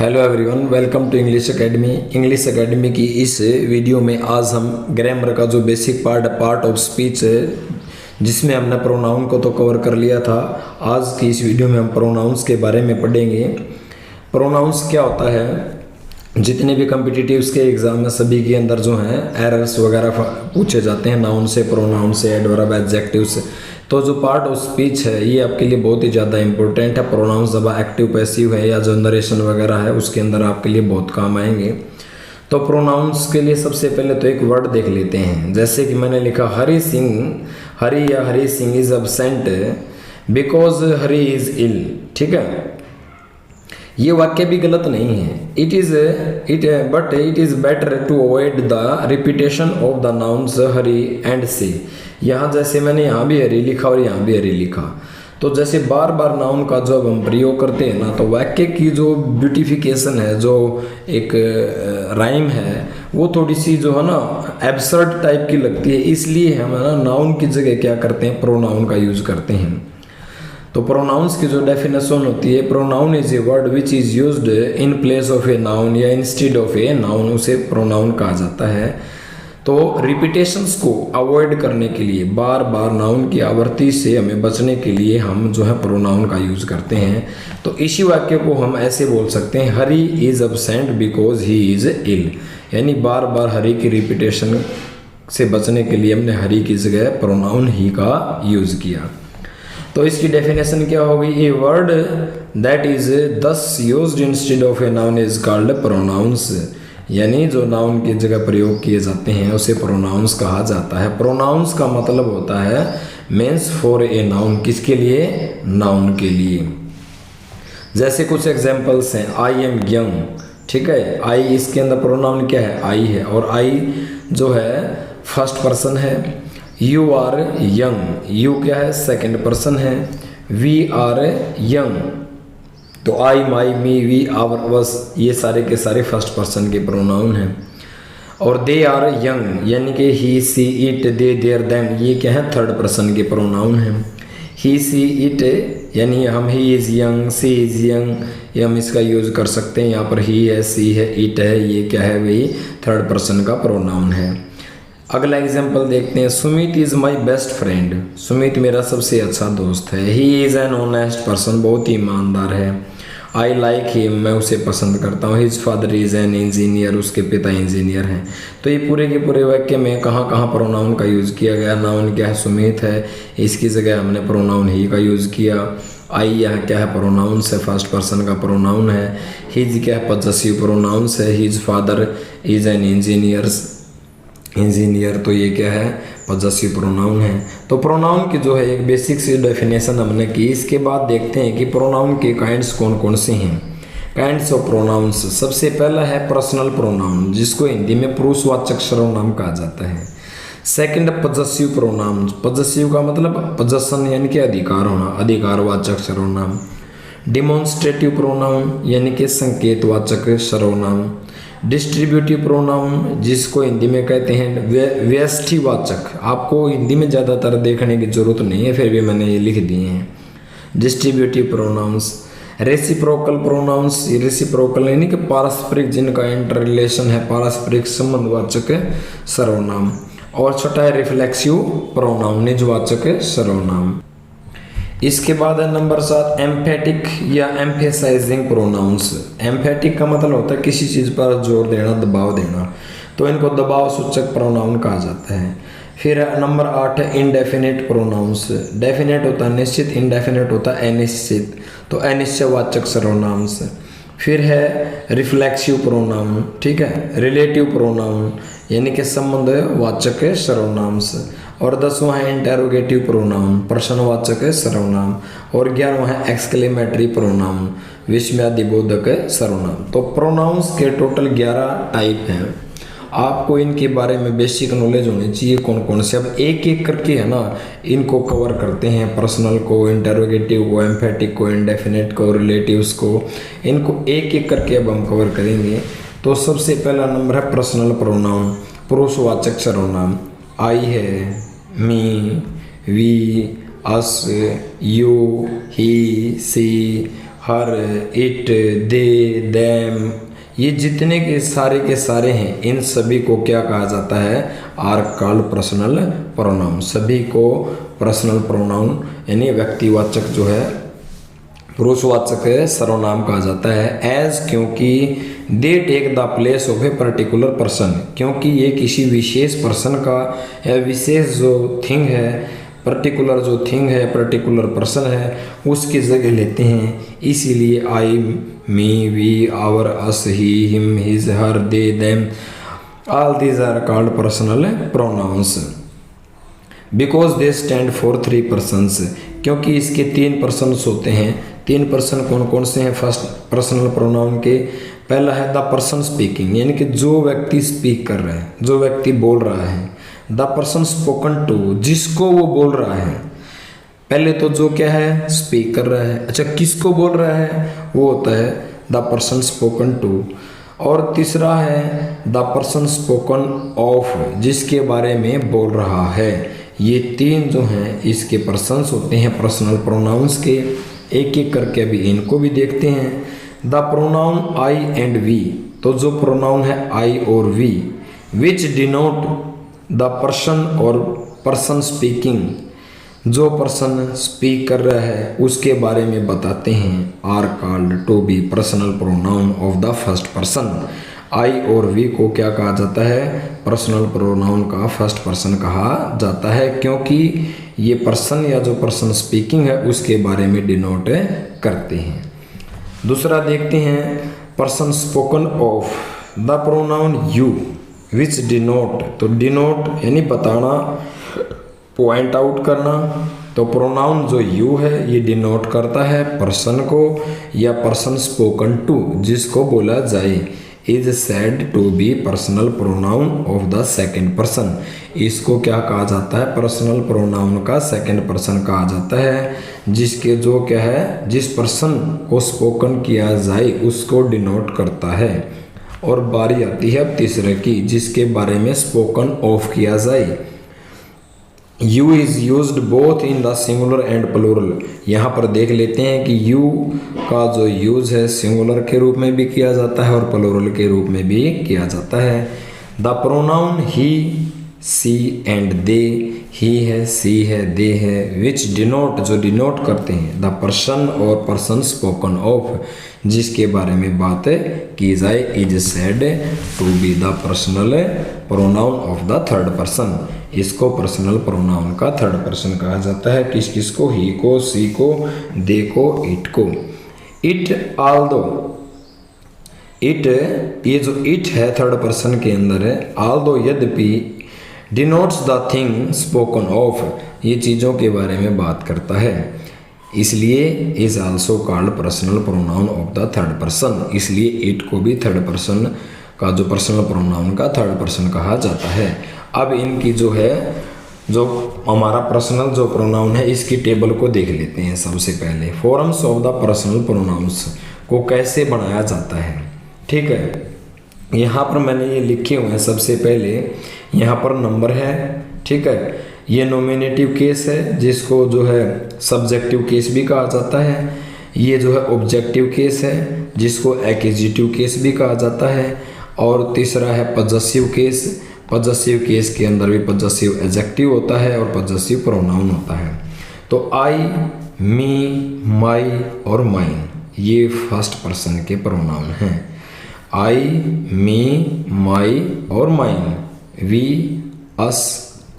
Hello everyone, welcome to English academy. English academy की इस video में आज हम ग्रामर का जो बेसिक पार्ट ऑफ स्पीच है, जिसमें हमने प्रोनाउन को तो कवर कर लिया था। आज की इस वीडियो में हम प्रोनाउंस के बारे में पढ़ेंगे। प्रोनाउंस क्या होता है, जितने भी कॉम्पिटिटिव्स के एग्जाम में सभी के अंदर जो है एरर्स वगैरह पूछे जाते हैं नाउन से, प्रोनाउन से, एडवर्ब, एडजेक्टिव से। तो जो पार्ट ऑफ स्पीच है ये आपके लिए बहुत ही ज़्यादा इंपॉर्टेंट है। प्रोनाउंस जब एक्टिव पैसिव है या जो नरेशन वगैरह है उसके अंदर आपके लिए बहुत काम आएंगे। तो प्रोनाउंस के लिए सबसे पहले तो एक वर्ड देख लेते हैं। जैसे कि मैंने लिखा Hari Singh is absent because Hari is ill. ठीक है, ये वाक्य भी गलत नहीं है। It is better to avoid the repetition of the nouns Hari and C. यहाँ जैसे मैंने यहाँ भी हरी लिखा और यहाँ भी हरी लिखा, तो जैसे बार बार नाउन का जब हम प्रयोग करते हैं ना, तो वाक्य की जो ब्यूटिफिकेशन है, जो एक राइम है, वो थोड़ी सी जो है ना एब्सर्ड टाइप की लगती है। इसलिए हम है ना नाउन की जगह क्या करते हैं, प्रोनाउन का यूज करते हैं। तो प्रोनाउंस की जो डेफिनेशन होती है, pronoun is a word which is used in place of a noun या इंस्टेड ऑफ ए नाउन, उसे प्रोनाउन कहा जाता है। तो रिपीटेशंस को अवॉइड करने के लिए, बार बार नाउन की आवृत्ति से हमें बचने के लिए हम जो है प्रोनाउन का यूज करते हैं। तो इसी वाक्य को हम ऐसे बोल सकते हैं, Hari is absent because he is ill. यानी बार बार हरी की रिपीटेशन से बचने के लिए हमने हरी की जगह प्रोनाउन ही का यूज किया। तो इसकी डेफिनेशन क्या होगी, a word that is thus used instead of a noun is called pronouns. यानी जो नाउन की जगह प्रयोग किए जाते हैं उसे प्रोनाउंस कहा जाता है। प्रोनाउंस का मतलब होता है मीन्स फॉर ए नाउन। किसके लिए? नाउन के लिए। जैसे कुछ एग्जांपल्स हैं, आई एम यंग। ठीक है, आई, इसके अंदर प्रोनाउन क्या है? आई है, और आई जो है फर्स्ट पर्सन है। यू आर यंग, यू क्या है? सेकंड पर्सन है। वी आर यंग, तो आई, माई, मी, वी, आवर, वस, ये सारे के सारे फर्स्ट पर्सन के प्रोनाउन हैं। और दे आर यंग, यानी कि ही, सी, इट, दे, देयर, देम, ये क्या है? थर्ड पर्सन के प्रोनाउन हैं। ही, सी, इट, यानी हम he is young, she is young, ये हम इसका यूज़ कर सकते हैं। यहाँ पर ही है, सी है, इट है, ये क्या है? वही थर्ड पर्सन का प्रोनाउन है। अगला एग्जाम्पल देखते हैं, Sumit is my best friend. Sumit मेरा सबसे अच्छा दोस्त है। He is an honest person, बहुत ही ईमानदार है। आई लाइक हिम, मैं उसे पसंद करता हूँ। His father is an engineer, उसके पिता इंजीनियर हैं। तो ये पूरे के पूरे वाक्य में कहाँ कहाँ प्रोनाउन का यूज़ किया गया। नाउन क्या है? सुमित है, इसकी जगह हमने प्रोनाउन ही का यूज़ किया। आई यहाँ क्या है? प्रोनाउन से फर्स्ट पर्सन का प्रोनाउन है। हिज क्या है? पॉसेसिव प्रोनाउन है। His father is an engineer, तो ये क्या है? पॉसेसिव प्रोनाउन है। तो प्रोनाउन की जो है एक बेसिक सी डेफिनेशन हमने की। इसके बाद देखते हैं कि प्रोनाउन के काइंड्स कौन कौन से हैं। काइंड्स ऑफ प्रोनाउंस, सबसे पहला है पर्सनल प्रोनाउन, जिसको हिंदी में पुरुषवाचक सर्वनाम कहा जाता है। सेकंड पॉसेसिव प्रोनाउन, पॉसेसिव का मतलब पोजेशन यानी कि अधिकार होना, अधिकारवाचक सर्वनाम। डिमॉन्स्ट्रेटिव प्रोनाउन यानी कि संकेतवाचक सर्वनाम। डिस्ट्रीब्यूटिव प्रोनाउन, जिसको हिंदी में कहते हैं व्यष्टिवाचक। आपको हिंदी में ज़्यादातर देखने की जरूरत नहीं है, फिर भी मैंने ये लिख दिए हैं distributive pronouns. Reciprocal pronouns, reciprocal यानी कि पारस्परिक, जिनका इंटर रिलेशन है, पारस्परिक संबंधवाचक सर्वनाम। और छठा है रिफ्लेक्सिव प्रोनाउन, निजवाचक सर्वनाम। इसके बाद है नंबर 7 एम्फेटिक या एम्फेसाइजिंग प्रोनाउंस। एम्फेटिक का मतलब होता है किसी चीज़ पर जोर देना, दबाव देना, तो इनको दबाव सूचक प्रोनाउन कहा जाता है। फिर नंबर 8 है इनडेफिनेट प्रोनाउंस। डेफिनेट होता है निश्चित, इनडेफिनेट होता है अनिश्चित, तो अनिश्चयवाचक सर्वनाम। फिर है रिफ्लेक्सिव प्रोनाउन, ठीक है, रिलेटिव प्रोनाउन यानी कि संबंधवाचक सर्वनाम। और 10वां है इंटेरोगेटिव प्रोनाउन, प्रश्नवाचक सर्वनाम। और 11वां है एक्सक्लेमेटरी प्रोनाउन, विस्मयादिबोधक सर्वनाम। तो प्रोनाउंस के टोटल 11 टाइप हैं। आपको इनके बारे में बेसिक नॉलेज होनी चाहिए कौन कौन से। अब एक एक करके है ना इनको कवर करते हैं, पर्सनल को, इंटेरोगेटिव को, एम्फेटिक को, इंडेफिनेट को, रिलेटिव्स को, इनको एक एक करके अब हम कवर करेंगे। तो सबसे पहला नंबर है पर्सनल प्रोनाउन, पुरुषवाचक सर्वनाम। आई है, me, we, us, you, he, she, her, it, they, them, ये जितने के सारे हैं, इन सभी को क्या कहा जाता है? Are called personal pronoun. सभी को पर्सनल प्रोनाउन यानी व्यक्तिवाचक जो है, पुरुषवाचक सर्वनाम कहा जाता है। एज, क्योंकि they take the place of a particular person, क्योंकि ये किसी विशेष पर्सन का या विशेष जो थिंग है, पर्टिकुलर जो थिंग है, पर्टिकुलर पर्सन है, उसकी जगह लेते हैं। इसीलिए I, me, we, our, us, he, him, his, her, they, them, all these are called personal pronouns because they stand for 3 persons, क्योंकि इसके 3 पर्सन्स होते हैं। 3 पर्सन कौन कौन से हैं? फर्स्ट पर्सनल प्रोनाउन के पहला है द पर्सन स्पीकिंग, यानी कि जो व्यक्ति स्पीक कर रहा है, जो व्यक्ति बोल रहा है। द पर्सन स्पोकन टू, जिसको वो बोल रहा है। पहले तो जो क्या है? स्पीक कर रहा है। अच्छा, किसको बोल रहा है? वो होता है द पर्सन स्पोकन टू। और तीसरा है द पर्सन स्पोकन ऑफ, जिसके बारे में बोल रहा है। ये 3 जो हैं इसके पर्सन्स होते हैं पर्सनल प्रोनाउंस के। एक एक करके अभी इनको भी देखते हैं। The pronoun I and we, तो जो प्रोनाउन है आई और we, which denote the person और पर्सन स्पीकिंग, जो पर्सन स्पीक कर रहा है उसके बारे में बताते हैं, are called to be personal pronoun of the first person. I और वी को क्या कहा जाता है? पर्सनल प्रोनाउन का फर्स्ट पर्सन कहा जाता है, क्योंकि ये पर्सन या जो पर्सन स्पीकिंग है उसके बारे में डिनोट करते हैं। दूसरा देखते हैं person spoken of, the pronoun you which denote, तो डिनोट यानी बताना, पॉइंट आउट करना। तो प्रोनाउन जो यू है ये डिनोट करता है पर्सन को या पर्सन स्पोकन टू, जिसको बोला जाए। Is said to be personal pronoun of the second person, इसको क्या कहा जाता है? पर्सनल प्रोनाउन का सेकेंड पर्सन कहा जाता है, जिसके जो क्या है, जिस पर्सन को स्पोकन किया जाए उसको डिनोट करता है। और बारी आती है अब तीसरे की, जिसके बारे में स्पोकन ऑफ किया जाए। You is used both in the singular and plural, यहाँ पर देख लेते हैं कि यू का जो यूज़ है सिंगुलर के रूप में भी किया जाता है और प्लूरल के रूप में भी किया जाता है। The pronoun he, she and they, he है, सी है, दे है, विच डिनोट, जो डिनोट करते हैं द पर्सन और पर्सन स्पोकन ऑफ, जिसके बारे में बात की जाए। Is said to be the personal pronoun of the third person, इसको पर्सनल प्रोनाउन का थर्ड पर्सन कहा जाता है। किस किस को? ही को, सी को, दे को, इट को। इट, ऑल्दो, इट, ये जो इट है थर्ड पर्सन के अंदर है, ऑल्दो यद्यपि, denotes the thing spoken of, ये चीज़ों के बारे में बात करता है, इसलिए is also called personal pronoun of the third person, इसलिए इट को भी थर्ड पर्सन का जो पर्सनल प्रोनाउन का थर्ड पर्सन कहा जाता है। अब इनकी जो है, जो हमारा पर्सनल जो प्रोनाउन है इसकी टेबल को देख लेते हैं। सबसे पहले forms of the personal pronouns को कैसे बनाया जाता है, ठीक है। यहाँ पर मैंने ये लिखे हुए हैं। सबसे पहले यहाँ पर नंबर है, ठीक है। ये नॉमिनेटिव केस है, जिसको जो है सब्जेक्टिव केस भी कहा जाता है। ये जो है ऑब्जेक्टिव केस है, जिसको एक्जिटिव केस भी कहा जाता है। और तीसरा है पजेसिव केस। पजेसिव केस के अंदर भी पजेसिव एडजेक्टिव होता है और पजेसिव प्रोनाउन होता है। तो आई, मी, माई और माइन ये फर्स्ट पर्सन के प्रोनाउन हैं। आई, मी, माई और mine, we, us,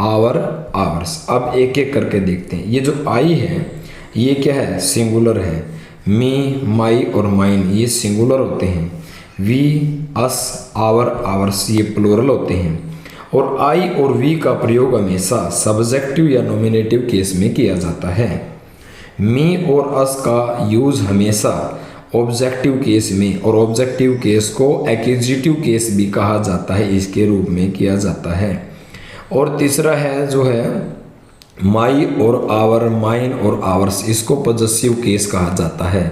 our, ours. अब एक एक करके देखते हैं। ये जो आई है ये क्या है? सिंगुलर है। मी, माई और माइन ये सिंगुलर होते हैं। वी, अस, आवर, आवर्स ये प्लूरल होते हैं। और आई और वी का प्रयोग हमेशा सब्जेक्टिव या नॉमिनेटिव केस में किया जाता है। मी और अस का यूज़ हमेशा ऑब्जेक्टिव केस में, और ऑब्जेक्टिव केस को एक्जिटिव केस भी कहा जाता है, इसके रूप में किया जाता है। और तीसरा है जो है माई और आवर, माइन और आवर्स, इसको पजेसिव केस कहा जाता है।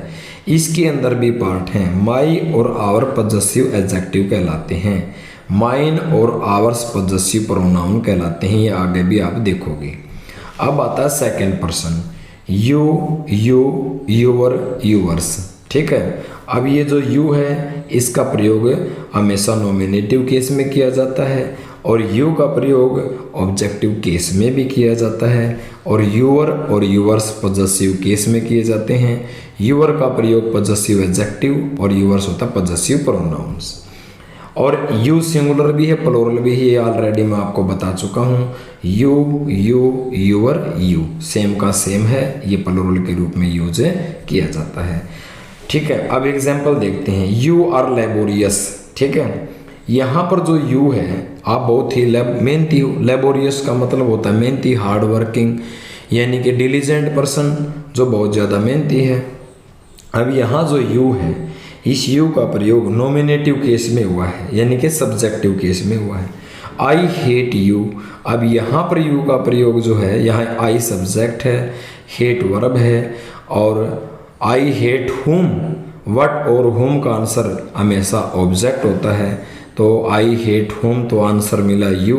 इसके अंदर भी पार्ट हैं। माई और आवर पजेसिव एडजेक्टिव कहलाते हैं। माइन और आवर्स पजेसिव प्रोनाउन कहलाते हैं। ये आगे भी आप देखोगे। अब आता है second person. You, you, your, yours. ठीक है। अब ये जो यू है इसका प्रयोग हमेशा नॉमिनेटिव केस में किया जाता है और यू का प्रयोग ऑब्जेक्टिव केस में भी किया जाता है और यूअर और यूअर्स पॉजेसिव केस में किए जाते हैं। यूअर का प्रयोग पॉजेसिव एडजेक्टिव और यूअर्स होता है पॉजेसिव प्रोनाउंस। और यू सिंगुलर भी है प्लूरल भी है, ये ऑलरेडी मैं आपको बता चुका हूँ। You you your you same का सेम है, ये प्लूरल के रूप में यूज किया जाता है। ठीक है, अब एग्जाम्पल देखते हैं। यू आर लेबोरियस, ठीक है। यहाँ पर जो यू है आप बहुत ही मेहनती हो। लेबोरियस का मतलब होता है मेहनती, हार्ड वर्किंग, यानी कि डिलीजेंट पर्सन, जो बहुत ज़्यादा मेहनती है। अब यहाँ जो यू है इस यू का प्रयोग नॉमिनेटिव केस में हुआ है, यानी कि सब्जेक्टिव केस में हुआ है। आई हेट यू, अब यहाँ पर यू का प्रयोग जो है, यहाँ आई सब्जेक्ट है, हेट वर्ब है और आई हेट हुम, वट और हुम का आंसर हमेशा ऑब्जेक्ट होता है। तो आई हेट हुम तो आंसर मिला यू,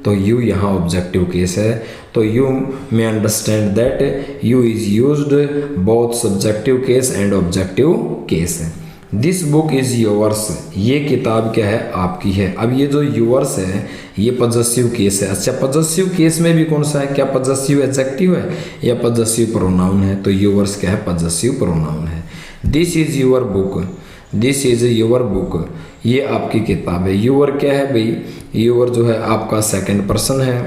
तो यू यहाँ ऑब्जेक्टिव केस है। तो you may understand that you is used both subjective case and objective case है। दिस बुक इज योर्स, ये किताब क्या है आपकी है। अब ये जो योर्स है ये पॉजेसिव केस है। अच्छा, पॉजेसिव केस में भी कौन सा है, क्या पॉजेसिव एडजेक्टिव है या पॉजेसिव प्रोनाउन है, तो योर्स क्या है, पॉजेसिव प्रोनाउन है। This is your book, this is your book, ये आपकी किताब है। योर क्या है भाई, योर जो है आपका सेकंड पर्सन है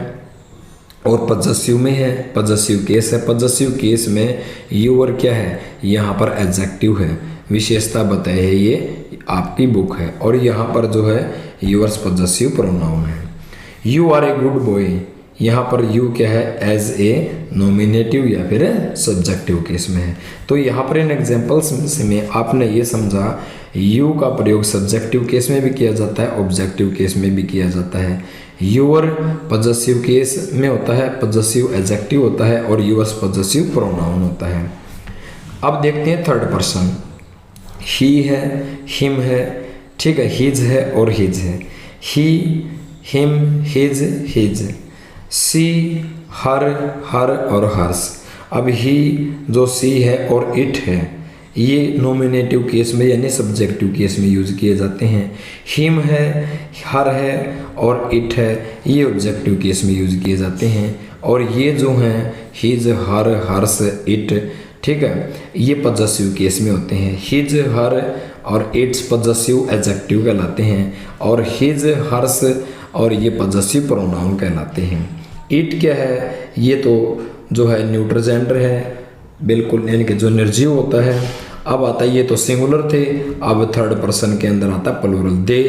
और पॉजेसिव में है, पॉजेसिव केस है। पॉजेसिव केस में योर क्या है, यहाँ पर एडजेक्टिव है, विशेषता बताए है ये आपकी बुक है। और यहाँ पर जो है योर्स पॉजेसिव प्रोनाउन है। You are a good boy, यहाँ पर यू क्या है, एज ए नॉमिनेटिव या फिर सब्जेक्टिव केस में है। तो यहाँ पर इन एग्जाम्पल्स में आपने ये समझा यू का प्रयोग सब्जेक्टिव केस में भी किया जाता है, ऑब्जेक्टिव केस में भी किया जाता है। यूअर पॉजेसिव केस में होता है, पॉजेसिव एडजेक्टिव होता है और यूअर्स पॉजेसिव प्रोनाउन होता है। अब देखते हैं थर्ड पर्सन। ही है, हिम है, ठीक है, हिज है और हिज है। ही, हिम, हिज, हिज। सी, हर, हर और हर्स। अब ही जो सी है और इट है ये नॉमिनेटिव केस में यानी सब्जेक्टिव केस में यूज किए जाते हैं। हिम है, हर है और इट है ये ऑब्जेक्टिव केस में यूज किए जाते हैं। और ये जो हैं हिज, हर, हर्स, इट, ठीक है, ये पॉजेसिव केस में होते हैं। हिज, हर और इट्स पॉजेसिव एडजेक्टिव कहलाते हैं और हिज, हर्स और ये पॉजेसिव प्रोनाउन कहलाते हैं। इट क्या है, ये तो जो है न्यूट्रल जेंडर है बिल्कुल, यानी कि जो निर्जीव होता है। अब आता है, ये तो सिंगुलर थे, अब थर्ड पर्सन के अंदर आता है प्लूरल। दे,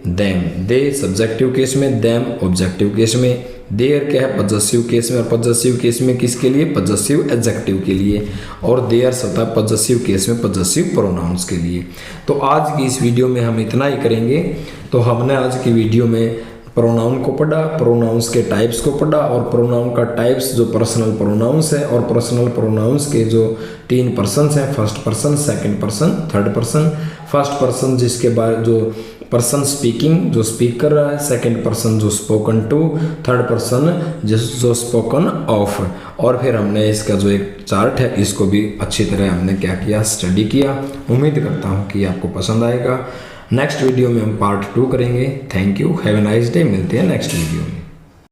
देम, दे सब्जेक्टिव केस में, देम ऑब्जेक्टिव केस में। देयर क्या है, पॉजेसिव केस में, और पॉजेसिव केस में किसके लिए, पॉजेसिव एडजेक्टिव के लिए। और देयर्स होता है पॉजेसिव केस में पॉजेसिव प्रोनाउंस के लिए। तो आज की इस वीडियो में हम इतना ही करेंगे। तो हमने आज की वीडियो में प्रोनाउन को पढ़ा, प्रोनाउंस के टाइप्स को पढ़ा और प्रोनाउन का टाइप्स जो पर्सनल प्रोनाउंस है और पर्सनल प्रोनाउंस के जो 3 पर्सन्स हैं, first person, second person, third person. First person जिसके बाद जो पर्सन स्पीकिंग जो स्पीक कर रहा है, सेकंड पर्सन जो स्पोकन टू, थर्ड पर्सन जो स्पोकन ऑफ। और फिर हमने इसका जो एक चार्ट है इसको भी अच्छी तरह हमने क्या किया, स्टडी किया। उम्मीद करता हूँ कि आपको पसंद आएगा। नेक्स्ट वीडियो में हम पार्ट 2 करेंगे। Thank you, have a nice day. मिलते हैं नेक्स्ट वीडियो में।